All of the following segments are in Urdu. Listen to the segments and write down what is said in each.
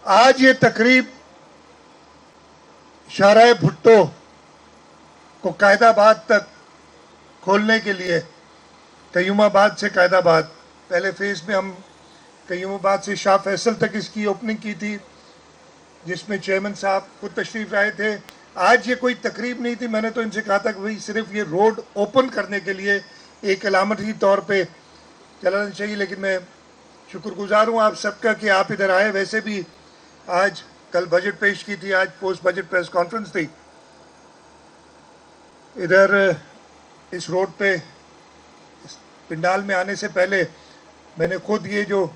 آج یہ تقریب شاہراہ بھٹو کو قائد آباد تک کھولنے کے لیے قیوم آباد سے قائد آباد، پہلے فیز میں ہم قیوم آباد سے شاہ فیصل تک اس کی اوپننگ کی تھی، جس میں چیئرمین صاحب خود تشریف لائے تھے۔ آج یہ کوئی تقریب نہیں تھی، میں نے تو ان سے کہا تھا کہ بھائی صرف یہ روڈ اوپن کرنے کے لیے ایک علامتی طور پہ چلانا چاہیے، لیکن میں شکر گزار ہوں آپ سب کا کہ آپ ادھر آئے۔ ویسے بھی آج کل بجٹ پیش کی تھی، آج پوسٹ بجٹ پریس کانفرنس تھی۔ ادھر اس روڈ پہ اس پنڈال میں آنے سے پہلے میں نے خود یہ جو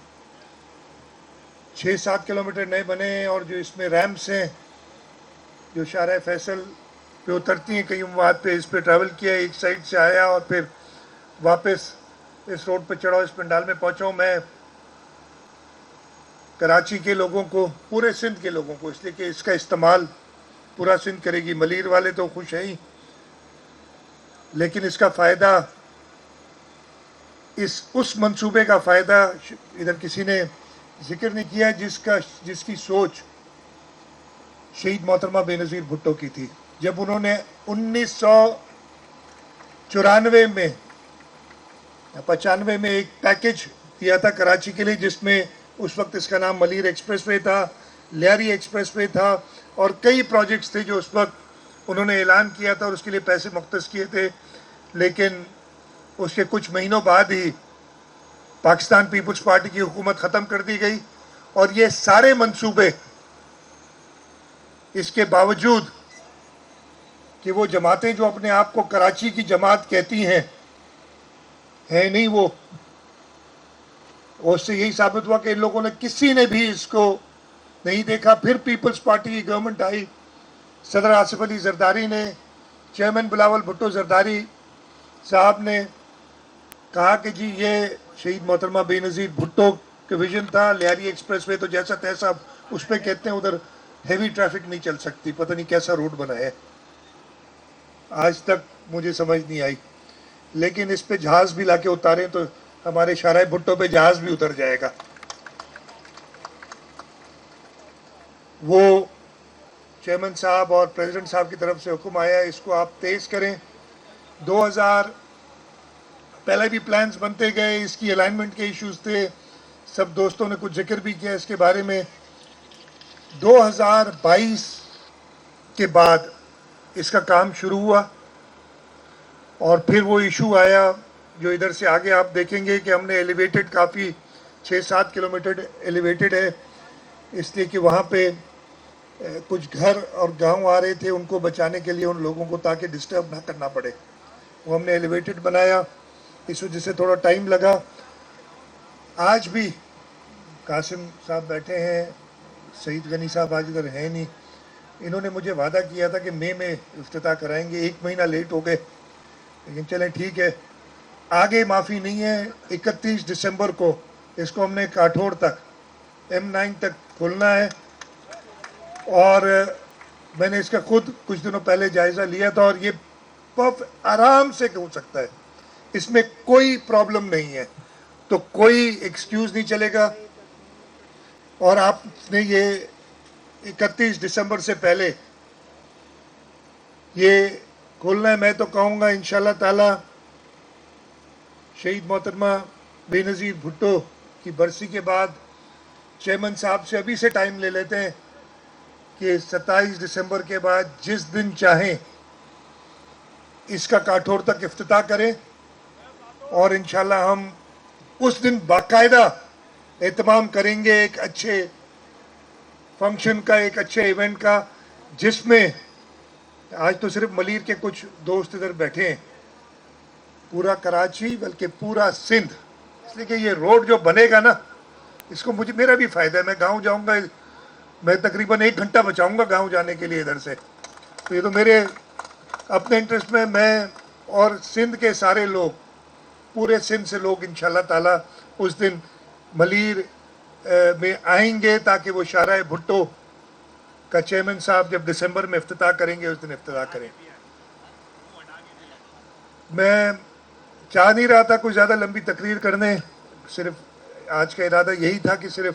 6-7 کلومیٹر نئے بنے ہیں اور جو اس میں ریمپس ہیں جو شاہراہ فیصل پہ اترتی ہیں قیوم آباد پہ، اس پہ ٹریول کیا، ایک سائڈ سے آیا اور پھر واپس اس روڈ پہ چڑھا، اس پنڈال میں پہنچا ہوں۔ میں کراچی کے لوگوں کو، پورے سندھ کے لوگوں کو، اس لیے کہ اس کا استعمال پورا سندھ کرے گی، ملیر والے تو خوش ہیں ہی، لیکن اس کا فائدہ، اس منصوبے کا فائدہ ادھر کسی نے ذکر نہیں کیا جس کی سوچ شہید محترمہ بے نظیر بھٹو کی تھی، جب انہوں نے 1994 میں 95 میں ایک پیکج دیا تھا کراچی کے لیے، جس میں اس وقت اس کا نام ملیر ایکسپریس وے تھا، لیاری ایکسپریس وے تھا، اور کئی پروجیکٹس تھے جو اس وقت انہوں نے اعلان کیا تھا اور اس کے لیے پیسے مختص کیے تھے، لیکن اس کے کچھ مہینوں بعد ہی پاکستان پیپلز پارٹی کی حکومت ختم کر دی گئی، اور یہ سارے منصوبے اس کے باوجود کہ وہ جماعتیں جو اپنے آپ کو کراچی کی جماعت کہتی ہیں نہیں، وہ اس سے یہی ثابت ہوا کہ ان لوگوں نے کسی نے بھی اس کو نہیں دیکھا۔ پھر پیپلز پارٹی کی گورنمنٹ آئی، صدر آصف علی زرداری نے، چیئرمین بلاول بھٹو زرداری صاحب نے کہا کہ جی یہ شہید محترمہ بے نظیر بھٹو کا ویژن تھا، لیاری ایکسپریس وے تو جیسا تیسا اس پہ کہتے ہیں ادھر ہیوی ٹریفک نہیں چل سکتی، پتہ نہیں کیسا روڈ بنا ہے، آج تک مجھے سمجھ نہیں آئی، لیکن اس پہ جہاز بھی لا کے اتاریں تو ہمارے شاہراہ بھٹو پہ جہاز بھی اتر جائے گا۔ وہ چیئرمین صاحب اور پریزیڈنٹ صاحب کی طرف سے حکم آیا اس کو آپ تیز کریں۔ 2000 پہلے بھی پلانز بنتے گئے، اس کی الائنمنٹ کے ایشوز تھے، سب دوستوں نے کچھ ذکر بھی کیا اس کے بارے میں۔ 2022 کے بعد اس کا کام شروع ہوا، اور پھر وہ ایشو آیا جو ادھر سے آگے آپ دیکھیں گے کہ ہم نے ایلیویٹڈ کافی 6-7 کلومیٹر ایلیویٹڈ ہے، اس لیے کہ وہاں پہ کچھ گھر اور گاؤں آ رہے تھے، ان کو بچانے کے لیے ان لوگوں کو تاکہ ڈسٹرب نہ کرنا پڑے، وہ ہم نے ایلیویٹڈ بنایا، اس وجہ سے تھوڑا ٹائم لگا۔ آج بھی قاسم صاحب بیٹھے ہیں، سعید غنی صاحب آج ادھر ہیں نہیں، انہوں نے مجھے وعدہ کیا تھا کہ مئی میں افتتاح کرائیں گے، 1 مہینہ لیٹ ہو گئے، لیکن چلیں ٹھیک ہے، آگے معافی نہیں ہے۔ 31 دسمبر کو اس کو ہم نے کاٹھوڑ تک M9 تک کھولنا ہے، اور میں نے اس کا خود کچھ دنوں پہلے جائزہ لیا تھا، اور یہ آرام سے ہو سکتا ہے، اس میں کوئی پرابلم نہیں ہے، تو کوئی ایکسکیوز نہیں چلے گا، اور آپ نے یہ 31 دسمبر سے پہلے یہ کھولنا ہے۔ میں تو کہوں گا انشاءاللہ تعالی شہید محترمہ بے نظیر بھٹو کی برسی کے بعد چیئرمین صاحب سے ابھی سے ٹائم لے لیتے ہیں کہ 27 دسمبر کے بعد جس دن چاہیں اس کا کاٹھوڑ تک افتتاح کریں، اور انشاءاللہ ہم اس دن باقاعدہ اہتمام کریں گے ایک اچھے فنکشن کا، ایک اچھے ایونٹ کا، جس میں آج تو صرف ملیر کے کچھ دوست ادھر بیٹھے ہیں، پورا کراچی بلکہ پورا سندھ، اس لیے کہ یہ روڈ جو بنے گا نا، اس کو میرا بھی فائدہ ہے، میں گاؤں جاؤں گا، میں تقریباً 1 گھنٹہ بچاؤں گا گاؤں جانے کے لیے ادھر سے، تو یہ تو میرے اپنے انٹرسٹ میں اور سندھ کے سارے لوگ، پورے سندھ سے لوگ انشاءاللہ تعالی اس دن ملیر میں آئیں گے، تاکہ وہ شاہراہ بھٹو کا چیئرمین صاحب جب دسمبر میں افتتاح کریں گے اس دن افتتاح کریں۔ میں چاہ نہیں رہا تھا کوئی زیادہ لمبی تقریر کرنے، صرف آج کا ارادہ یہی تھا کہ صرف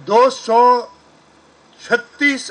236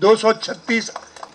236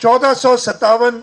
1457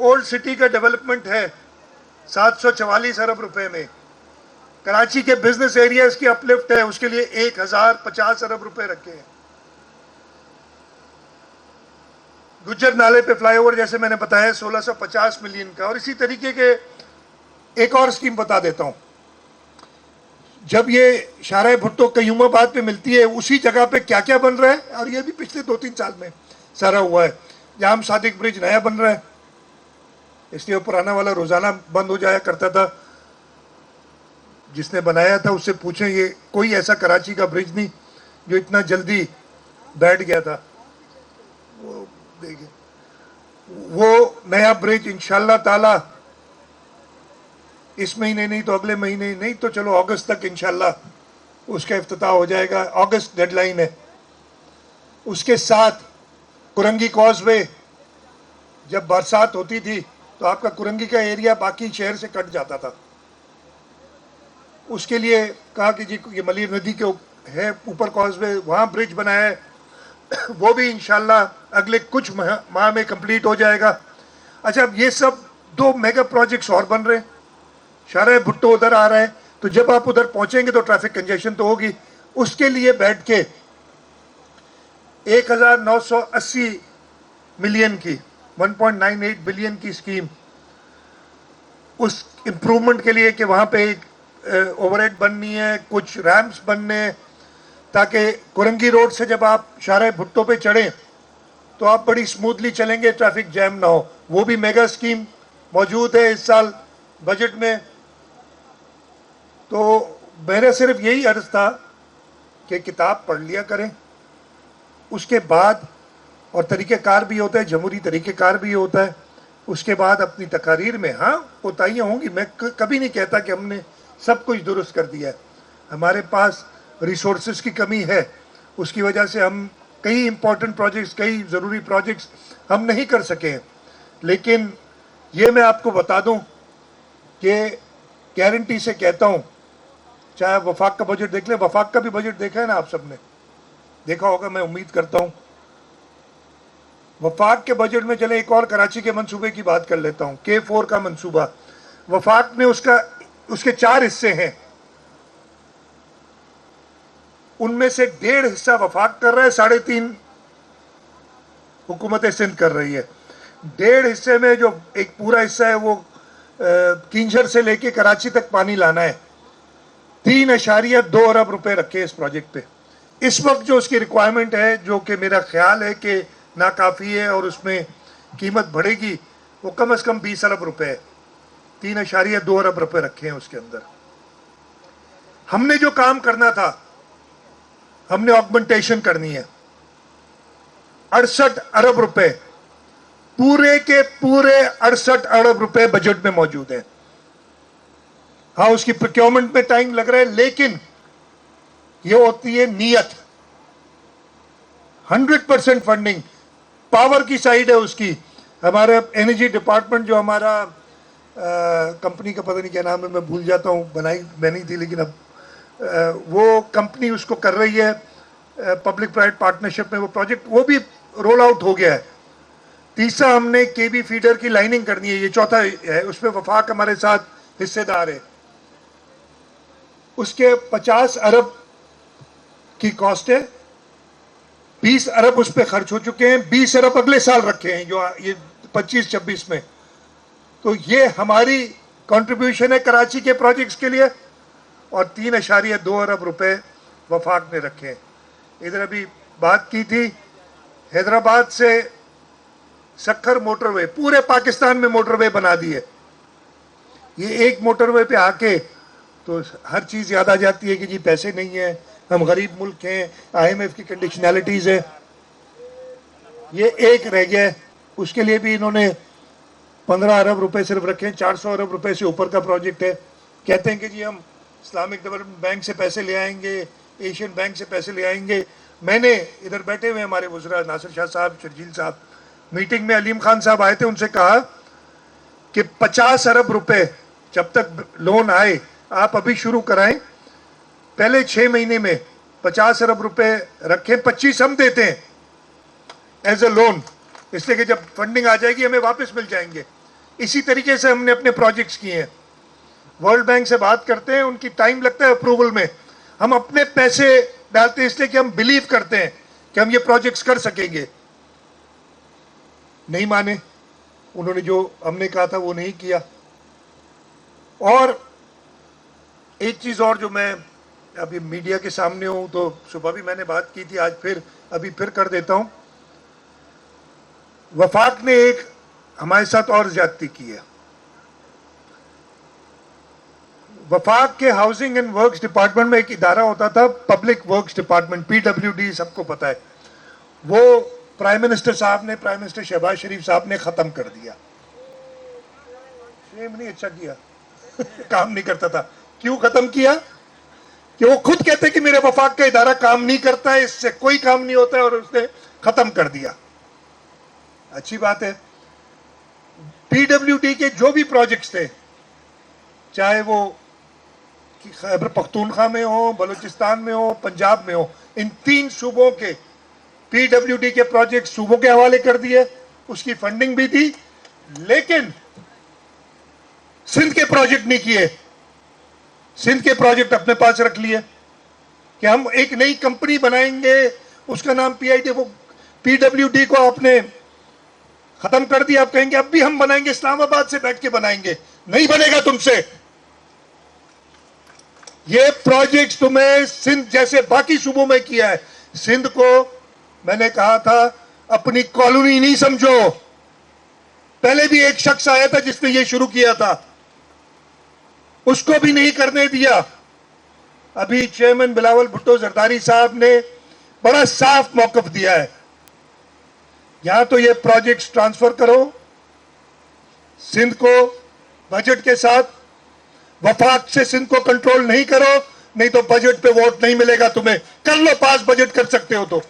اولڈ سٹی کا ڈیولپمنٹ ہے 744 ارب روپے میں. کراچی کے بزنس ایریاز کی اپلفٹ ہے, اس کے لیے 1050 ارب روپے رکھے ہیں. گجر نالے پہ فلائی اوور جیسے میں نے بتایا 1650 ملین کا. اور اسی طریقے کے ایک اور اسکیم بتا دیتا ہوں. جب یہ شارع بھٹو قیوم آباد پہ ملتی ہے, اسی جگہ پہ کیا کیا بن رہا ہے, اور یہ بھی پچھلے 2-3 سال میں سارا ہوا ہے. جام صادق برج نیا بن رہا ہے, اس لیے وہ پرانا والا روزانہ بند ہو جایا کرتا تھا. جس نے بنایا تھا اس سے پوچھیں, یہ کوئی ایسا کراچی کا برج نہیں جو اتنا جلدی بیٹھ گیا تھا. وہ دیکھیں, وہ نیا برج انشاءاللہ تعالی اس مہینے نہیں تو اگلے مہینے, نہیں تو چلو اگست تک انشاءاللہ اس کا افتتاح ہو جائے گا. اگست ڈیڈ لائن ہے. اس کے ساتھ کرنگی کاز وے, جب برسات ہوتی تھی تو آپ کا کرنگی کا ایریا باقی شہر سے کٹ جاتا تھا. اس کے لیے کہا کہ جی یہ ملیر ندی کے ہے اوپر کاز وے, وہاں برج بنایا ہے, وہ بھی انشاءاللہ اگلے کچھ ماہ میں کمپلیٹ ہو جائے گا. اچھا, اب یہ سب 2 میگا پروجیکٹس اور بن رہے ہیں. شارع بھٹو ادھر آ رہا ہے, تو جب آپ ادھر پہنچیں گے تو ٹریفک کنجیشن تو ہوگی. اس کے لیے بیٹھ کے 1980 ملین کی 1.98 بلین کی اسکیم اس امپروومنٹ کے لیے کہ وہاں پہ ایک اوور ہیڈ بننی ہے, کچھ ریمپس بننے ہیں, تاکہ کرنگی روڈ سے جب آپ شارع بھٹو پہ چڑھیں تو آپ بڑی سموتھلی چلیں گے, ٹریفک جیم نہ ہو. وہ بھی میگا اسکیم موجود ہے اس سال بجٹ میں. تو میرا صرف یہی عرض تھا کہ کتاب پڑھ لیا کریں, اس کے بعد, اور طریقہ کار بھی ہوتا ہے, جمہوری طریقہ کار بھی ہوتا ہے, اس کے بعد اپنی تقاریر میں ہاں کوتاہیاں ہوں گی. میں کبھی نہیں کہتا کہ ہم نے سب کچھ درست کر دیا ہے. ہمارے پاس ریسورسز کی کمی ہے, اس کی وجہ سے ہم کئی امپورٹنٹ پروجیکٹس, کئی ضروری پروجیکٹس ہم نہیں کر سکے ہیں. لیکن یہ میں آپ کو بتا دوں کہ گارنٹی سے کہتا ہوں, چاہے وفاق کا بجٹ دیکھ لیں, وفاق کا بھی بجٹ دیکھا ہے نا, آپ سب نے دیکھا ہوگا میں امید کرتا ہوں. وفاق کے بجٹ میں چلیں ایک اور کراچی کے منصوبے کی بات کر لیتا ہوں, K4 کا منصوبہ. وفاق نے اس کے 4 حصے ہیں, ان میں سے 1.5 حصہ وفاق کر رہا ہے, 3.5 حکومت سندھ کر رہی ہے. 1.5 حصے میں جو ایک پورا حصہ ہے وہ کینجھر سے لے کے کراچی تک پانی لانا ہے. 3.2 ارب روپے رکھے اس پروجیکٹ پہ. اس وقت جو اس کی ریکوائرمنٹ ہے, جو کہ میرا خیال ہے کہ ناکافی ہے اور اس میں قیمت بڑھے گی, وہ کم از کم 20 ارب روپے ہے. 3.2 ارب روپے رکھے ہیں اس کے اندر. ہم نے جو کام کرنا تھا, ہم نے آگمنٹیشن کرنی ہے. 68 ارب روپے, پورے کے پورے 68 ارب روپے بجٹ میں موجود ہیں. ہاں اس کی پروکیورمنٹ میں ٹائم لگ رہا ہے, لیکن یہ ہوتی ہے نیت. 100% فنڈنگ پاور کی سائیڈ ہے اس کی. ہمارا انرجی ڈپارٹمنٹ جو ہمارا کمپنی کا پتہ نہیں کیا نام ہے, میں بھول جاتا ہوں, بنائی میں نہیں تھی لیکن اب وہ کمپنی اس کو کر رہی ہے پبلک پرائیویٹ پارٹنرشپ میں. وہ پروجیکٹ وہ بھی رول آؤٹ ہو گیا ہے. تیسرا ہم نے کے بی فیڈر کی لائننگ کرنی ہے, یہ چوتھا ہے. اس میں وفاق ہمارے ساتھ حصے دار ہے. اس کے 50 ارب کی کاسٹ ہے, 20 ارب اس پہ خرچ ہو چکے ہیں, 20 ارب اگلے سال رکھے ہیں جو یہ 25-26 میں. تو یہ ہماری کنٹریبیوشن ہے کراچی کے پروجیکٹس کے لیے, اور 3.2 ارب روپے وفاق نے رکھے. ادھر ابھی بات کی تھی, حیدرآباد سے سکھر موٹر وے, پورے پاکستان میں موٹر وے بنا دی ہے. یہ ایک موٹر وے پہ آ کے تو ہر چیز یاد آ جاتی ہے کہ جی پیسے نہیں ہیں, ہم غریب ملک ہیں, IMF کی کنڈیشنلٹیز ہے. یہ ایک رہ گیا ہے, اس کے لیے بھی انہوں نے 15 ارب روپے صرف رکھے ہیں. 400 ارب روپے سے اوپر کا پروجیکٹ ہے. کہتے ہیں کہ جی ہم اسلامک ڈیولپمنٹ بینک سے پیسے لے آئیں گے, ایشین بینک سے پیسے لے آئیں گے. میں نے ادھر بیٹھے ہوئے ہمارے وزراء ناصر شاہ صاحب, شرجیل صاحب, میٹنگ میں علیم خان صاحب آئے تھے, ان سے کہا کہ 50 ارب روپے جب تک لون آئے آپ ابھی شروع کرائیں, پہلے 6 مہینے میں 50 ارب روپے رکھیں, 25 ہم دیتے ہیں ایز اے لون, اس لیے کہ جب فنڈنگ آ جائے گی ہمیں واپس مل جائیں گے. اسی طریقے سے ہم نے اپنے پروجیکٹس کیے ہیں. ورلڈ بینک سے بات کرتے ہیں, ان کی ٹائم لگتا ہے اپروول میں, ہم اپنے پیسے ڈالتے ہیں اس لیے کہ ہم بلیو کرتے ہیں کہ ہم یہ پروجیکٹس کر سکیں گے. نہیں مانے, انہوں نے جو ہم نے کہا تھا وہ نہیں کیا. اور ایک چیز اور جو میں ابھی میڈیا کے سامنے ہوں, تو صبح بھی میں نے بات کی تھی, آج ابھی پھر کر دیتا ہوں. وفاق نے ایک ہمارے ساتھ اور زیادتی کی ہے. وفاق کے ہاؤسنگ اینڈ ورکس ڈپارٹمنٹ میں ایک ادارہ ہوتا تھا, پبلک ورکس ڈپارٹمنٹ, PWD, سب کو پتا ہے. وہ پرائم منسٹر صاحب نے, پرائم منسٹر شہباز شریف صاحب نے ختم کر دیا. شیم نہیں, اچھا کیا, کام نہیں کرتا تھا. کیوں ختم کیا؟ کہ وہ خود کہتے کہ میرے وفاق کا ادارہ کام نہیں کرتا ہے, اس سے کوئی کام نہیں ہوتا ہے, اور اس نے ختم کر دیا. اچھی بات ہے. PWD کے جو بھی پروجیکٹس تھے, چاہے وہ خیبر پختونخوا میں ہو, بلوچستان میں ہو, پنجاب میں ہو, ان 3 صوبوں کے PWD کے پروجیکٹ صوبوں کے حوالے کر دیے, اس کی فنڈنگ بھی تھی. لیکن سندھ کے پروجیکٹ نہیں کیے. سندھ کے پروجیکٹ اپنے پاس رکھ لیے کہ ہم ایک نئی کمپنی بنائیں گے, اس کا نام PID. وہ PWD کو آپ نے ختم کر دیا. آپ کہیں گے اب بھی ہم بنائیں گے, اسلام آباد سے بیٹھ کے بنائیں گے. نہیں بنے گا تم سے. یہ پروجیکٹ تمہیں سندھ جیسے باقی صوبوں میں کیا ہے. سندھ کو میں نے کہا تھا اپنی کالونی نہیں سمجھو. پہلے بھی ایک شخص آیا تھا جس نے یہ شروع کیا تھا, اس کو بھی نہیں کرنے دیا. ابھی چیئرمین بلاول بھٹو زرداری صاحب نے بڑا صاف موقف دیا ہے, یہاں تو یہ پروجیکٹس ٹرانسفر کرو سندھ کو بجٹ کے ساتھ. وفاق سے سندھ کو کنٹرول نہیں کرو, نہیں تو بجٹ پہ ووٹ نہیں ملے گا تمہیں. کر لو پاس, بجٹ کر سکتے ہو تو.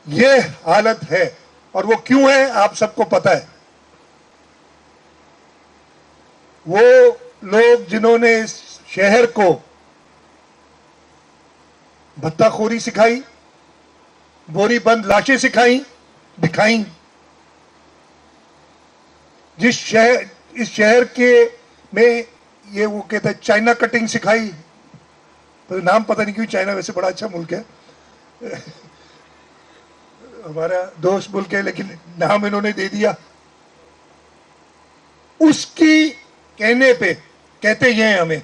یہ حالت ہے, اور وہ کیوں ہے آپ سب کو پتا ہے. وہ لوگ جنہوں نے اس شہر کو بھتہ خوری سکھائی, بوری بند لاشیں دکھائیں, اس شہر کے میں یہ وہ کہتا ہے چائنا کٹنگ سکھائی. نام پتہ نہیں کیوں, چائنا ویسے بڑا اچھا ملک ہے, ہمارا دوست ملک ہے, لیکن نام انہوں نے دے دیا. اس کی کہنے پہ کہتے یہ ہیں ہمیں.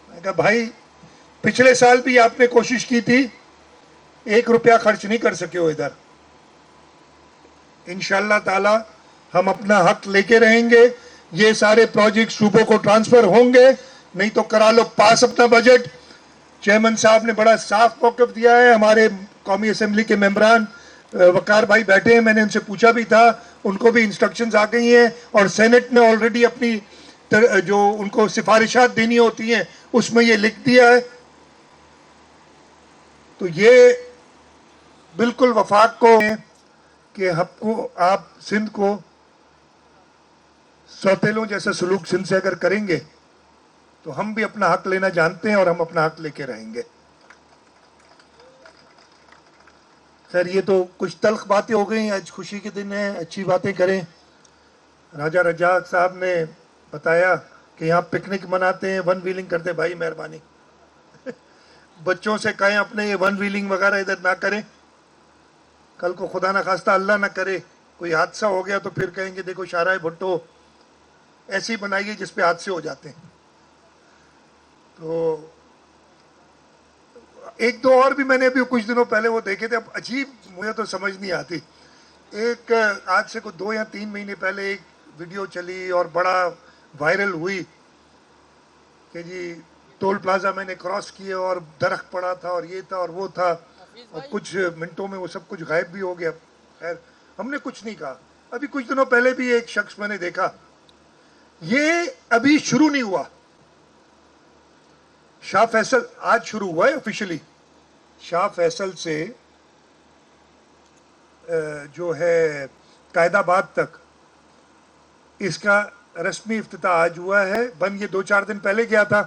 میں کہا بھائی پچھلے سال بھی آپ نے کوشش کی تھی, 1 روپیہ خرچ نہیں کر سکے ہو ادھر. انشاءاللہ تعالی ہم اپنا حق لے کے رہیں گے. یہ سارے پروجیکٹ صوبوں کو ٹرانسفر ہوں گے, نہیں تو کرا لو پاس اپنا بجٹ. چیئرمین صاحب نے بڑا صاف موقف دیا ہے. ہمارے قومی اسمبلی کے ممبران وقار بھائی بیٹھے ہیں, میں نے ان سے پوچھا بھی تھا, ان کو بھی انسٹرکشنز آ گئی ہیں, اور سینٹ نے آلریڈی اپنی جو ان کو سفارشات دینی ہوتی ہیں اس میں یہ لکھ دیا ہے. تو یہ بالکل وفاق کو کہ آپ سندھ کو سوتیلوں جیسا سلوک سندھ سے اگر کریں گے تو ہم بھی اپنا حق لینا جانتے ہیں, اور ہم اپنا حق لے کے رہیں گے. خیر یہ تو کچھ تلخ باتیں ہو گئی, آج خوشی کے دن ہیں, اچھی باتیں کریں. راجہ رجاق صاحب نے بتایا کہ یہاں پکنک مناتے ہیں, 1 ویلنگ کرتے ہیں. بھائی مہربانی بچوں سے کہیں اپنے یہ 1 ویلنگ وغیرہ ادھر نہ کریں. کل کو خدا نہ خواستہ اللہ نہ کرے کوئی حادثہ ہو گیا تو پھر کہیں گے دیکھو شاہراہ بھٹو ایسی بنائیے جس پہ حادثے ہو جاتے ہیں. تو ایک دو اور بھی میں نے ابھی کچھ دنوں پہلے وہ دیکھے تھے, اب عجیب مجھے تو سمجھ نہیں آتی. ایک آج سے کوئی 2 یا 3 مہینے پہلے ایک ویڈیو چلی اور بڑا وائرل ہوئی کہ جی ٹول پلازا میں نے کراس کیے اور درخت پڑا تھا اور یہ تھا اور وہ تھا, اور کچھ منٹوں میں وہ سب کچھ غائب بھی ہو گیا. خیر ہم نے کچھ نہیں کہا. ابھی کچھ دنوں پہلے بھی ایک شخص میں نے دیکھا, یہ ابھی شروع نہیں ہوا, شاہ فیصل آج شروع ہوا ہے آفیشلی. شاہ فیصل سے جو ہے قائد آباد تک اس کا رسمی افتتاح آج ہوا ہے. بند یہ 2-4 دن پہلے گیا تھا,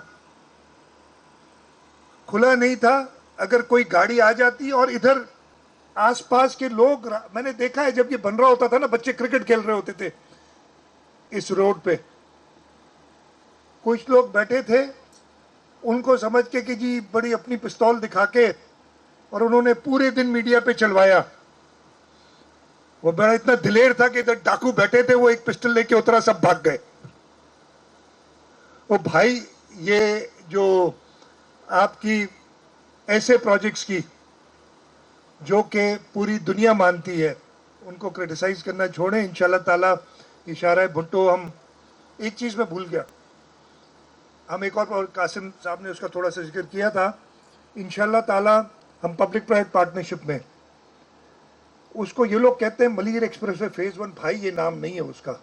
کھلا نہیں تھا. اگر کوئی گاڑی آ جاتی اور ادھر آس پاس کے لوگ, میں نے دیکھا ہے جب یہ بن رہا ہوتا تھا نا, بچے کرکٹ کھیل رہے ہوتے تھے اس روڈ پہ, کچھ لوگ بیٹھے تھے, ان کو سمجھ کے کہ جی بڑی اپنی پستول دکھا کے, اور انہوں نے پورے دن میڈیا پہ چلوایا. وہ بڑا اتنا دلیر تھا کہ ادھر ڈاکو بیٹھے تھے, وہ ایک پسٹل لے کے اترا, سب بھاگ گئے. وہ بھائی یہ جو آپ کی ایسے پروجیکٹس کی جو کہ پوری دنیا مانتی ہے, ان کو کرٹیسائز کرنا چھوڑیں. انشاءاللہ تعالیٰ اشارہ بھٹو, ہم ایک چیز میں بھول گیا, ہم ایک اور قاسم صاحب نے اس کا تھوڑا سا ذکر کیا تھا, انشاءاللہ تعالیٰ ہم پبلک پرائیویٹ پارٹنرشپ میں, اس کو یہ لوگ کہتے ہیں ملیر ایکسپریس وے فیز 1, بھائی یہ نام نہیں ہے اس کا,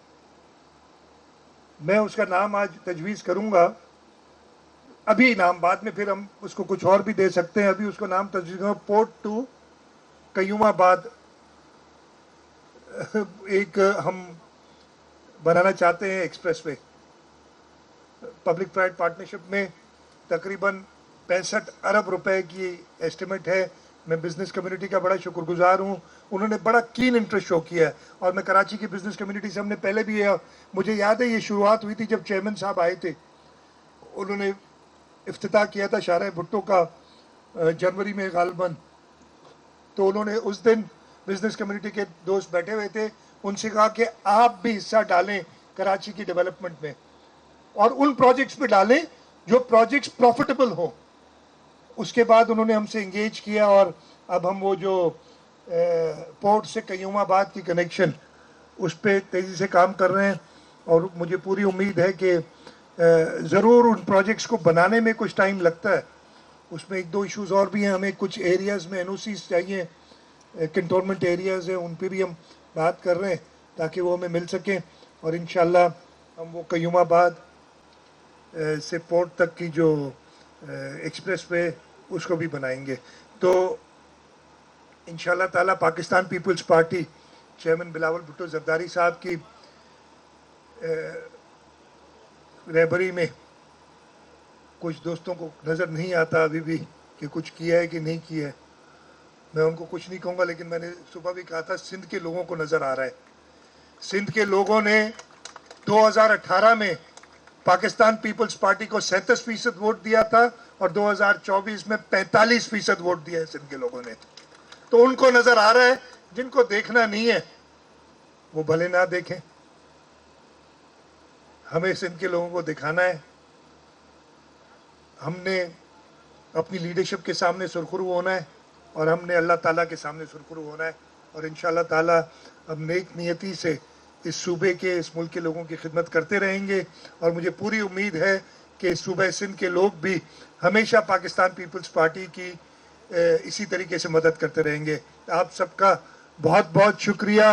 میں اس کا نام آج تجویز کروں گا, ابھی نام, بعد میں پھر ہم اس کو کچھ اور بھی دے سکتے ہیں, ابھی اس کو نام تجویز کروں گا, پورٹ ٹو قیوم آباد ایک ہم بنانا چاہتے ہیں express way. Public private partnership میں تقریباً 65 ارب روپے کی ایسٹیمیٹ ہے. میں بزنس کمیونٹی کا بڑا شکر گزار ہوں, انہوں نے بڑا کین انٹرسٹ شو کیا ہے, اور میں کراچی کی بزنس کمیونٹی سے, ہم نے پہلے بھی, مجھے یاد ہے یہ شروعات ہوئی تھی جب چیئرمین صاحب آئے تھے, انہوں نے افتتاح کیا تھا شارع بھٹو کا جنوری میں غالباً, تو انہوں نے اس دن بزنس کمیونٹی کے دوست بیٹھے ہوئے تھے, ان سے کہا کہ آپ بھی حصہ ڈالیں کراچی کی ڈیولپمنٹ میں, اور ان پروجیکٹس پہ ڈالیں جو پروجیکٹس پروفیٹیبل ہوں. اس کے بعد انہوں نے ہم سے انگیج کیا, اور اب ہم وہ جو پورٹ سے قیوم آباد کی کنیکشن, اس پہ تیزی سے کام کر رہے ہیں, اور مجھے پوری امید ہے کہ ضرور ان پروجیکٹس کو بنانے میں کچھ ٹائم لگتا ہے, اس میں ایک دو ایشوز اور بھی ہیں, ہمیں کچھ ایریاز میں NOCs چاہیے, کنٹونمنٹ ایریاز ہیں, ان پہ بھی ہم بات کر رہے ہیں تاکہ وہ ہمیں مل سکیں, اور انشاءاللہ ہم وہ قیوم آباد سے پورٹ تک کی جو ایکسپریس وے, اس کو بھی بنائیں گے. تو انشاءاللہ تعالیٰ Pakistan peoples party chairman Bilawal Bhutto Zardari صاحب کی رہبری میں, کچھ دوستوں کو نظر نہیں آتا ابھی بھی کہ کچھ کیا ہے کہ نہیں کیا ہے, میں ان کو کچھ نہیں کہوں گا, لیکن میں نے صبح بھی کہا تھا سندھ کے لوگوں کو نظر آ رہا ہے. سندھ کے لوگوں نے 2018 میں پاکستان پیپلز پارٹی کو 37% ووٹ دیا تھا, اور 2024 میں 45% ووٹ دیا ہے سندھ کے لوگوں نے. تو ان کو نظر آ رہا ہے, جن کو دیکھنا نہیں ہے وہ بھلے نہ دیکھیں, ہمیں سندھ کے لوگوں کو دکھانا ہے. ہم نے اپنی لیڈرشپ کے سامنے سرخرو ہونا ہے, اور ہم نے اللہ تعالیٰ کے سامنے سرخرو ہونا ہے, اور انشاءاللہ تعالیٰ ہم نیک نیتی سے اس صوبے کے, اس ملک کے لوگوں کی خدمت کرتے رہیں گے, اور مجھے پوری امید ہے کہ صوبہ سندھ کے لوگ بھی ہمیشہ پاکستان پیپلز پارٹی کی اسی طریقے سے مدد کرتے رہیں گے. آپ سب کا بہت بہت شکریہ.